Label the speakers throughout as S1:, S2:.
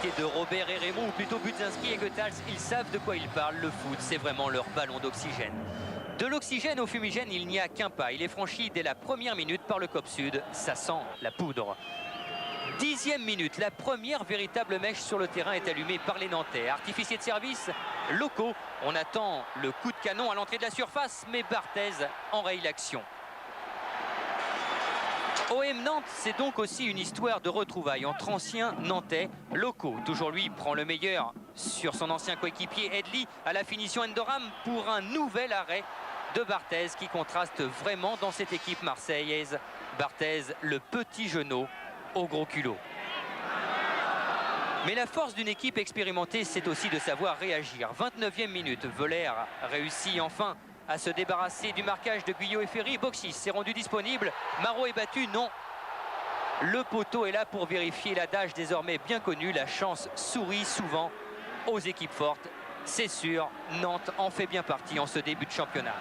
S1: citer de Robert et Raymond, ou plutôt Budzinski et Goethals, ils savent de quoi ils parlent. Le foot, c'est vraiment leur ballon d'oxygène. De l'oxygène au fumigène, il n'y a qu'un pas. Il est franchi dès la première minute par le COP Sud. Ça sent la poudre. 10e minute, la première véritable mèche sur le terrain est allumée par les Nantais. Artificiers de service locaux. On attend le coup de canon à l'entrée de la surface, mais Barthez enraye l'action. OM Nantes, c'est donc aussi une histoire de retrouvailles entre anciens Nantais locaux. Toujours lui prend le meilleur sur son ancien coéquipier Edli à la finition Endoram pour un nouvel arrêt de Barthez qui contraste vraiment dans cette équipe marseillaise. Barthez, le petit genou au gros culot. Mais la force d'une équipe expérimentée, c'est aussi de savoir réagir. 29e minute, Voller réussit enfin à se débarrasser du marquage de Guyot et Ferry. Boxis s'est rendu disponible. Marot est battu, non. Le poteau est là pour vérifier l'adage désormais bien connu. La chance sourit souvent aux équipes fortes. C'est sûr, Nantes en fait bien partie en ce début de championnat.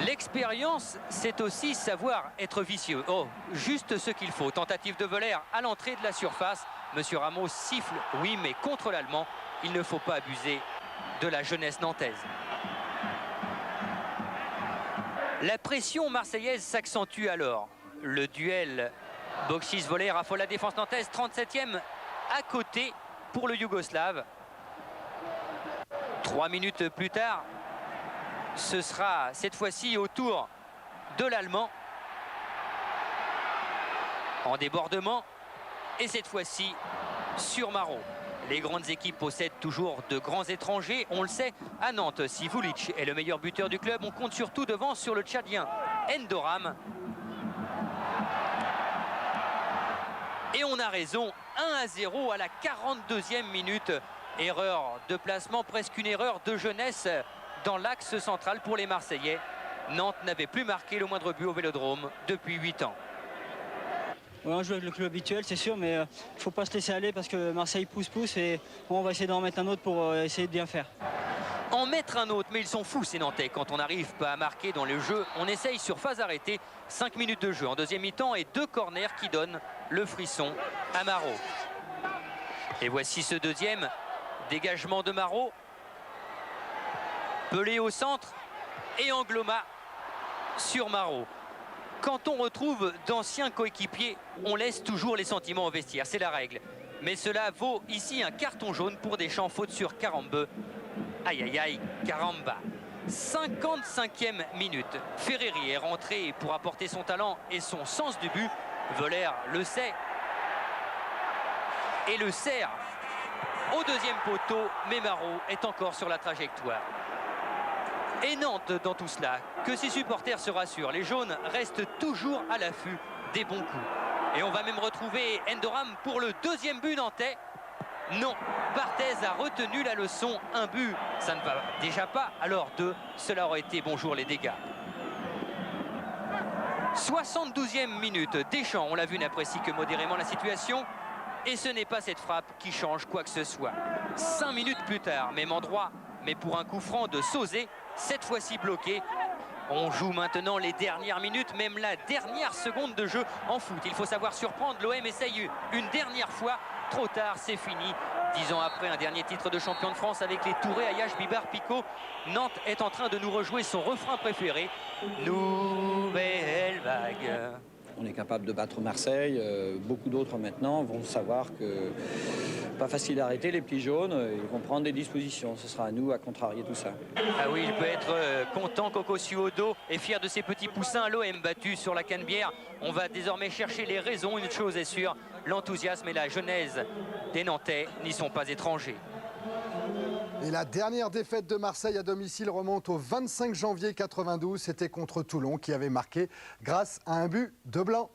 S1: L'expérience, c'est aussi savoir être vicieux. Oh, juste ce qu'il faut. Tentative de Voller à l'entrée de la surface. Monsieur Ramos siffle, oui, mais contre l'Allemand, il ne faut pas abuser de la jeunesse nantaise. La pression marseillaise s'accentue alors. Le duel Boxis-Voller affole la défense nantaise. 37e à côté pour le Yougoslave. 3 minutes plus tard, ce sera cette fois-ci au tour de l'Allemand. En débordement. Et cette fois-ci sur Marot. Les grandes équipes possèdent toujours de grands étrangers. On le sait, à Nantes, si Vulic est le meilleur buteur du club, on compte surtout devant sur le Tchadien Endoram. Et on a raison, 1-0 à la 42e minute. Erreur de placement, presque une erreur de jeunesse dans l'axe central pour les Marseillais. Nantes n'avait plus marqué le moindre but au Vélodrome depuis 8 ans.
S2: Ouais, on joue avec le club habituel, c'est sûr, mais il ne faut pas se laisser aller parce que Marseille pousse et on va essayer d'en mettre un autre pour essayer de bien faire.
S1: En mettre un autre, mais ils sont fous ces Nantais. Quand on n'arrive pas à marquer dans le jeu, on essaye sur phase arrêtée. 5 minutes de jeu en deuxième mi-temps et 2 corners qui donnent le frisson à Marot. Et voici ce deuxième dégagement de Marot. Pelé au centre et Angloma sur Marot. Quand on retrouve d'anciens coéquipiers, on laisse toujours les sentiments au vestiaire, c'est la règle. Mais cela vaut ici un carton jaune pour Deschamps, faute sur Karambeu. Aïe aïe aïe, Karamba. 55e minute. Ferreri est rentré pour apporter son talent et son sens du but. Voller le sait et le sert au deuxième poteau, mais Marot est encore sur la trajectoire. Et Nantes dans tout cela, que ses supporters se rassurent, les jaunes restent toujours à l'affût des bons coups. Et on va même retrouver Endoram pour le deuxième but nantais. Non, Barthez a retenu la leçon, un but, ça ne va déjà pas, alors 2, cela aurait été bonjour les dégâts. 72e minute, Deschamps, on l'a vu, n'apprécie que modérément la situation. Et ce n'est pas cette frappe qui change quoi que ce soit. 5 minutes plus tard, même endroit, mais pour un coup franc de Sauzé, cette fois-ci bloqué. On joue maintenant les dernières minutes, même la dernière seconde de jeu en foot. Il faut savoir surprendre, l'OM essaye une dernière fois. Trop tard, c'est fini. 10 ans après, un dernier titre de champion de France avec les Touré, Ayache, Bibard, Picot. Nantes est en train de nous rejouer son refrain préféré. Nouvelle vague.
S3: On est capable de battre Marseille. Beaucoup d'autres maintenant vont savoir que pas facile à arrêter les petits jaunes. Ils vont prendre des dispositions. Ce sera à nous à contrarier tout ça.
S1: Ah oui, il peut être content, Coco Suodo, et fier de ses petits poussins. L'OM battu sur la Canebière. On va désormais chercher les raisons. Une chose est sûre, l'enthousiasme et la genèse des Nantais n'y sont pas étrangers.
S4: Et la dernière défaite de Marseille à domicile remonte au 25 janvier 92. C'était contre Toulon qui avait marqué grâce à un but de Blanc.